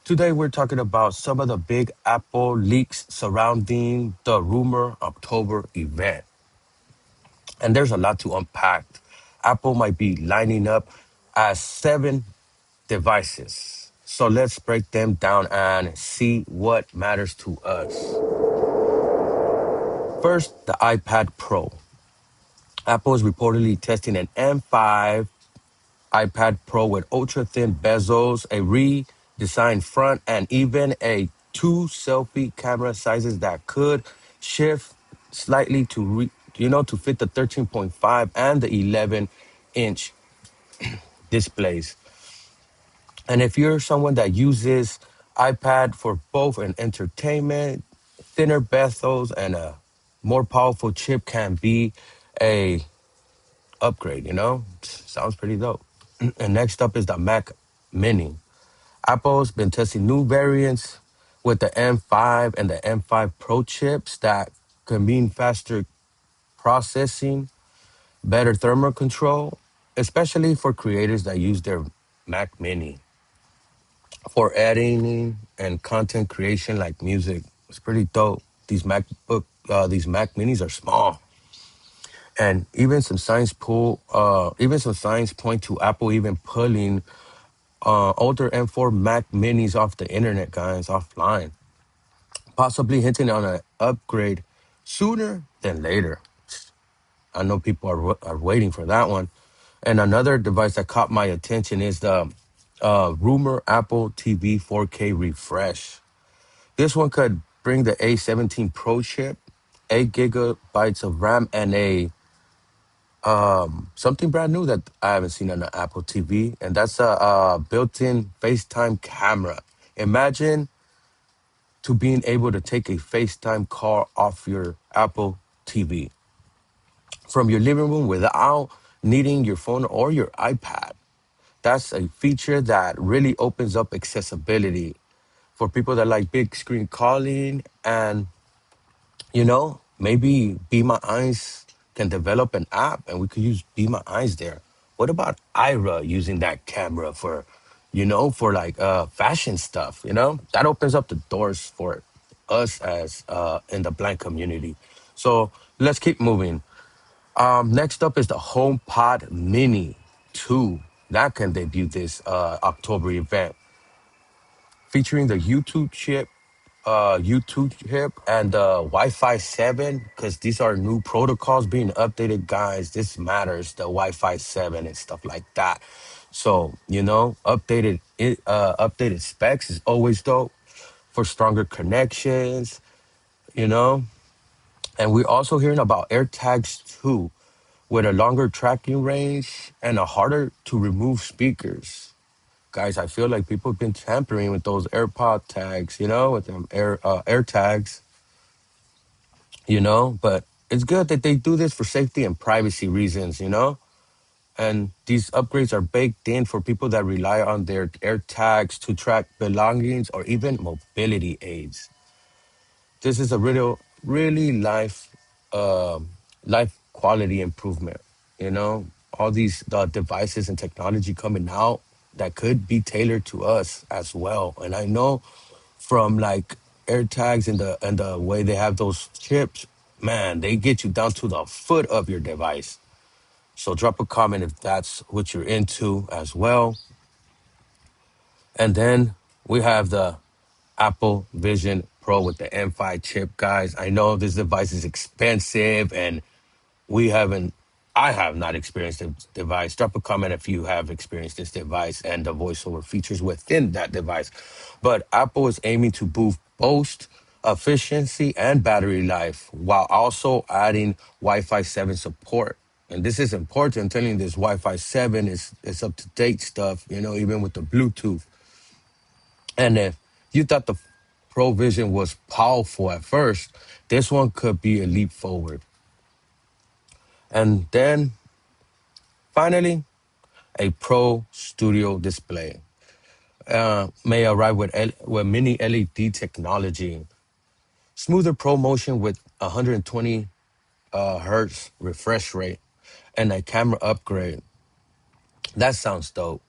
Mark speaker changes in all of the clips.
Speaker 1: Today, we're talking about some of the big Apple leaks surrounding the rumor October event. And there's a lot to unpack. Apple might be lining up as seven devices. So let's break them down and see what matters to us. First, the iPad Pro. Apple is reportedly testing an M5 iPad Pro with ultra thin bezels, a redesigned front, and even a two selfie camera sizes that could shift slightly to fit the 13.5 and the 11-inch displays. And if you're someone that uses iPad for both an entertainment, thinner bezels and a more powerful chip can be a upgrade. Sounds pretty dope. And next up is the Mac Mini. Apple's been testing new variants with the M5 and the M5 Pro chips that can mean faster processing, better thermal control, especially for creators that use their Mac Mini for editing and content creation like music. It's pretty dope. These Mac Minis are small, and even some science point to Apple even pulling older M4 Mac Minis off the internet, guys, offline, possibly hinting on an upgrade sooner than later. I know people are waiting for that one. And another device that caught my attention is the rumor Apple TV 4K refresh. This one could bring the A17 Pro chip, 8 gigabytes of RAM, and a something brand new that I haven't seen on the Apple TV, and that's a built-in FaceTime camera. Imagine to being able to take a FaceTime call off your Apple TV from your living room without needing your phone or your iPad. That's a feature that really opens up accessibility for people that like big screen calling. And maybe Be My Eyes can develop an app and we could use Be My Eyes there. What about Ira using that camera for like fashion stuff, That opens up the doors for us as in the blind community. So let's keep moving. Next up is the HomePod Mini 2. That can debut this October event, featuring the YouTube chip and Wi-Fi 7, because these are new protocols being updated, guys. This matters, the Wi-Fi 7 and stuff like that. So, updated specs is always dope for stronger connections, you know. And we're also hearing about AirTags 2 with a longer tracking range and a harder to remove speakers. Guys, I feel like people have been tampering with those AirPod tags, with them Air tags, But it's good that they do this for safety and privacy reasons. And these upgrades are baked in for people that rely on their Air tags to track belongings or even mobility aids. This is a really life quality improvement. You know, all these devices and technology coming out that could be tailored to us as well. And I know from like AirTags and the way they have those chips, man, they get you down to the foot of your device. So drop a comment if that's what you're into as well. And then we have the Apple Vision Pro with the M5 chip, guys. I know this device is expensive and we haven't, I have not experienced the device. Drop a comment if you have experienced this device and the voiceover features within that device. But Apple is aiming to boost efficiency and battery life while also adding Wi-Fi 7 support. And this is important. I'm telling you, this Wi-Fi 7 is up to date stuff, even with the Bluetooth. And if you thought the Provision was powerful at first, this one could be a leap forward. And then finally, a Pro Studio display may arrive with mini LED technology, smoother Pro motion with 120 hertz refresh rate, and a camera upgrade. That sounds dope,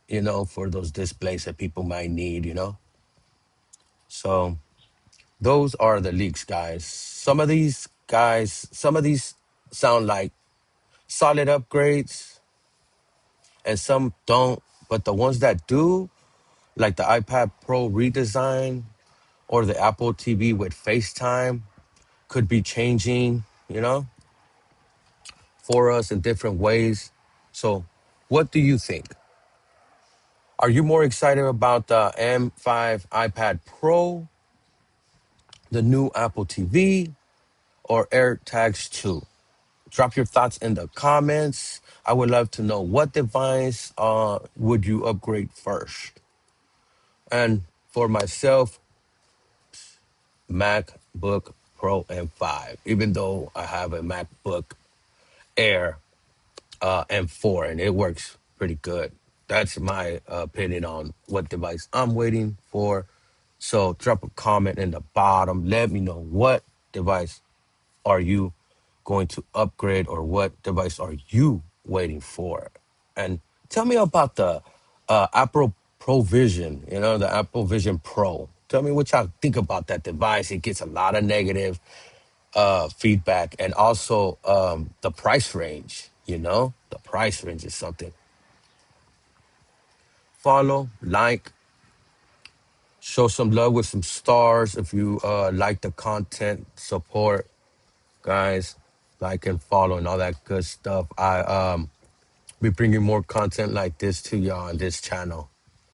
Speaker 1: for those displays that people might need. So those are the leaks, guys. Some of these sound like solid upgrades, and some don't. But the ones that do, like the iPad Pro redesign or the Apple TV with FaceTime, could be changing, for us in different ways. So, what do you think? Are you more excited about the M5 iPad Pro, the new Apple TV, or AirTags 2? Drop your thoughts in the comments. I would love to know what device would you upgrade first. And for myself, MacBook Pro M5, even though I have a MacBook Air M4 and it works pretty good. That's my opinion on what device I'm waiting for. So drop a comment in the bottom. Let me know what device are you going to upgrade or what device are you waiting for? And tell me about the Apple Pro Vision, the Apple Vision Pro. Tell me what y'all think about that device. It gets a lot of negative feedback, and also the price range, the price range is something. Follow, like, show some love with some stars if you like the content, support, guys, like and follow and all that good stuff. I be bringing more content like this to y'all on this channel.